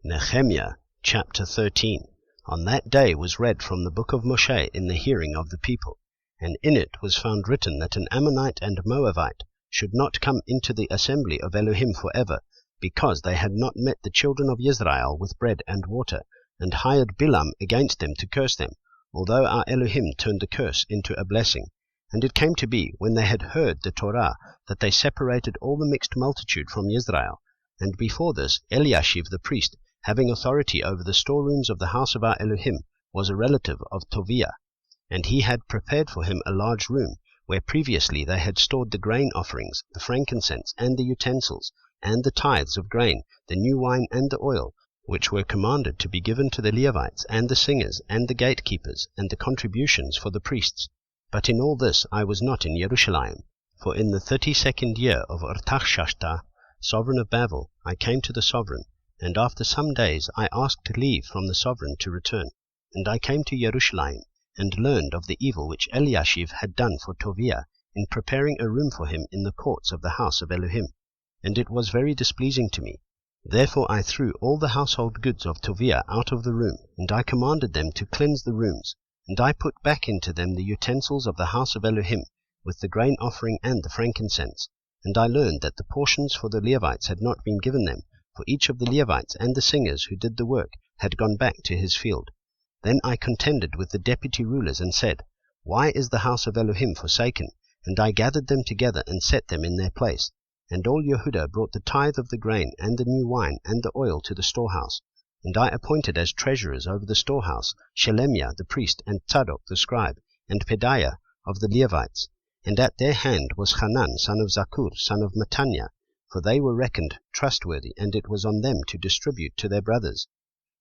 Nehemiah chapter 13. On that day was read from the book of Moshe in the hearing of the people, and in it was found written that an Ammonite and Moabite should not come into the assembly of Elohim forever, because they had not met the children of Israel with bread and water, and hired Bilam against them to curse them, although our Elohim turned the curse into a blessing. And it came to be, when they had heard the Torah, that they separated all the mixed multitude from Israel. And before this, Eliashiv the priest, having authority over the storerooms of the house of our Elohim, was a relative of Toviah. And he had prepared for him a large room, where previously they had stored the grain offerings, the frankincense, and the utensils, and the tithes of grain, the new wine, and the oil, which were commanded to be given to the Levites, and the singers, and the gatekeepers, and the contributions for the priests. But in all this I was not in Jerusalem, for in the 32nd year of Artaxerxes, sovereign of Babel, I came to the sovereign, and after some days I asked leave from the sovereign to return. And I came to Jerusalem, and learned of the evil which Eliashiv had done for Toviah, in preparing a room for him in the courts of the house of Elohim. And it was very displeasing to me. Therefore I threw all the household goods of Toviah out of the room, and I commanded them to cleanse the rooms. And I put back into them the utensils of the house of Elohim, with the grain offering and the frankincense. And I learned that the portions for the Levites had not been given them, for each of the Levites and the singers who did the work had gone back to his field. Then I contended with the deputy rulers, and said, Why is the house of Elohim forsaken? And I gathered them together, and set them in their place. And all Yehudah brought the tithe of the grain, and the new wine, and the oil to the storehouse. And I appointed as treasurers over the storehouse Shelemiah the priest, and Tzadok the scribe, and Pedaiah of the Levites. And at their hand was Hanan son of Zakkur, son of Mattaniah, for they were reckoned trustworthy, and it was on them to distribute to their brothers.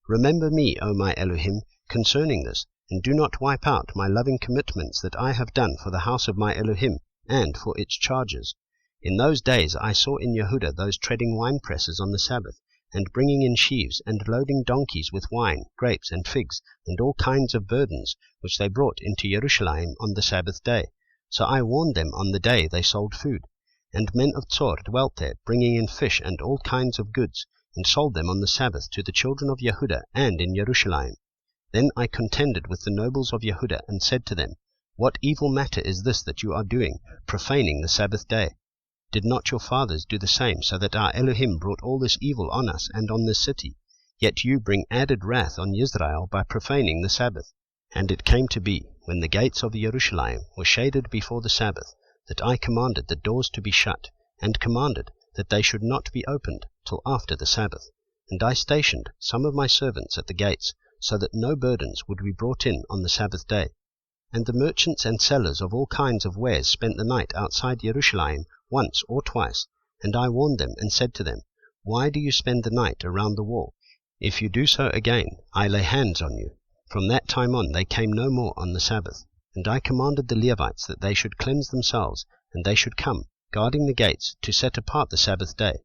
Remember me, O my Elohim, concerning this, and do not wipe out my loving commitments that I have done for the house of my Elohim, and for its charges. In those days I saw in Yehudah those treading winepresses on the Sabbath, and bringing in sheaves, and loading donkeys with wine, grapes, and figs, and all kinds of burdens, which they brought into Jerusalem on the Sabbath day. So I warned them on the day they sold food. And men of Tzor dwelt there, bringing in fish and all kinds of goods, and sold them on the Sabbath to the children of Yehudah, and in Jerusalem. Then I contended with the nobles of Yehudah, and said to them, What evil matter is this that you are doing, profaning the Sabbath day? Did not your fathers do the same, so that our Elohim brought all this evil on us and on this city? Yet you bring added wrath on Israel by profaning the Sabbath. And it came to be, when the gates of Jerusalem were shaded before the Sabbath, that I commanded the doors to be shut, and commanded that they should not be opened till after the Sabbath. And I stationed some of my servants at the gates, so that no burdens would be brought in on the Sabbath day. And the merchants and sellers of all kinds of wares spent the night outside Jerusalem once or twice. And I warned them, and said to them, Why do you spend the night around the wall? If you do so again, I lay hands on you. From that time on they came no more on the Sabbath. And I commanded the Levites that they should cleanse themselves, and they should come, guarding the gates, to set apart the Sabbath day.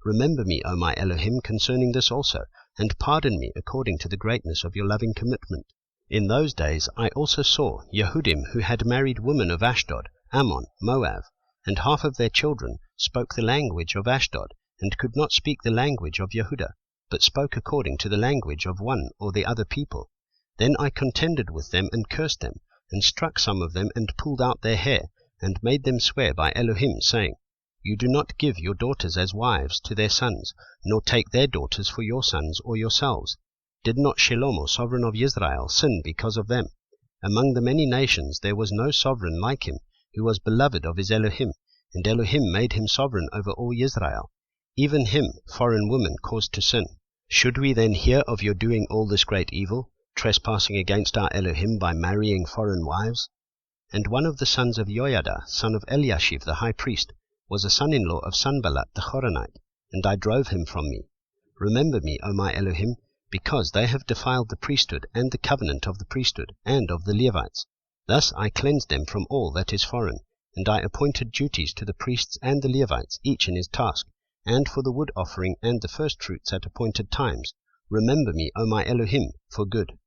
Remember me, O my Elohim, concerning this also, and pardon me according to the greatness of your loving commitment. In those days I also saw Yehudim who had married women of Ashdod, Ammon, Moab, and half of their children spoke the language of Ashdod, and could not speak the language of Yehudah, but spoke according to the language of one or the other people. Then I contended with them, and cursed them, and struck some of them, and pulled out their hair, and made them swear by Elohim, saying, You do not give your daughters as wives to their sons, nor take their daughters for your sons or yourselves. Did not Shalom, sovereign of Israel, sin because of them? Among the many nations there was no sovereign like him, who was beloved of his Elohim, and Elohim made him sovereign over all Israel. Even him foreign women caused to sin. Should we then hear of your doing all this great evil, trespassing against our Elohim by marrying foreign wives? And one of the sons of Joiada, son of Eliashiv the high priest, was a son-in-law of Sanballat the Horonite, and I drove him from me. Remember me, O my Elohim, because they have defiled the priesthood and the covenant of the priesthood and of the Levites. Thus I cleansed them from all that is foreign, and I appointed duties to the priests and the Levites, each in his task, and for the wood offering and the firstfruits at appointed times. Remember me, O my Elohim, for good.